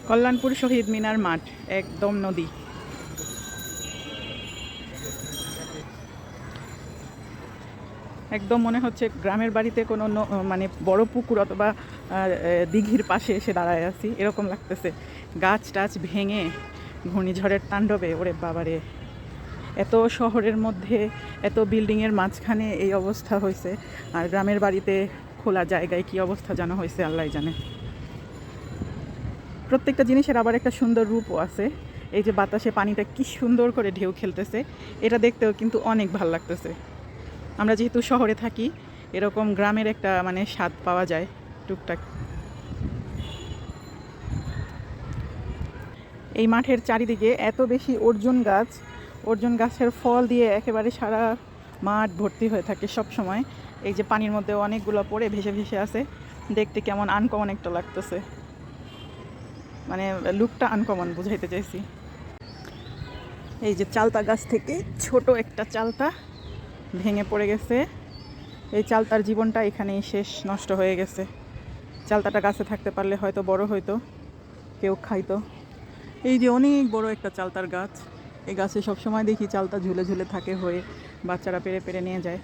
কল্যাণপুর শহীদ মিনার মাঠ, একদম নদী। একদম মনে হচ্ছে গ্রামের বাড়িতে কোনো মানে বড় পুকুর অথবা দিঘির পাশে এসে দাঁড়ায় আছি, এরকম লাগতেছে। গাছ টাছ ভেঙে ঘূর্ণিঝড়ের তাণ্ডবে, ওরে বাবারে, এত শহরের মধ্যে এত বিল্ডিংয়ের মাঝখানে এই অবস্থা হয়েছে, আর গ্রামের বাড়িতে খোলা জায়গায় কি অবস্থা যেন হয়েছে আল্লাহ জানে। প্রত্যেকটা জিনিসের আবার একটা সুন্দর রূপও আছে। এই যে বাতাসে পানিটা কি সুন্দর করে ঢেউ খেলতেছে, এটা দেখতেও কিন্তু অনেক ভালো লাগতেছে। আমরা যেহেতু শহরে থাকি, এরকম গ্রামের একটা মানে স্বাদ পাওয়া যায় টুকটাক। এই মাঠের চারিদিকে এত বেশি অর্জুন গাছ, অর্জুন গাছের ফল দিয়ে একেবারে সারা মাঠ ভর্তি হয়ে থাকে সব সময়। এই যে পানির মধ্যে অনেকগুলো পড়ে ভেসে ভেসে আছে, দেখতে কেমন আনকমন একটা লাগতেছে, মানে লুকটা আনকমন বুঝাইতে চাইছি। এই যে চালতা গাছ থেকে ছোট একটা চালতা ভেঙে পড়ে গেছে, এই চালতার জীবনটা এখানেই শেষ, নষ্ট হয়ে গেছে। চালতাটা গাছে থাকতে পারলে হয়তো বড় হইতো, কেউ খাইতো। এই যে অনেক বড় একটা চালতার গাছ, এই গাছে সবসময় দেখি চালতা ঝুলে ঝুলে থাকে হয়ে, বাচ্চারা পেরে পেরে নিয়ে যায়।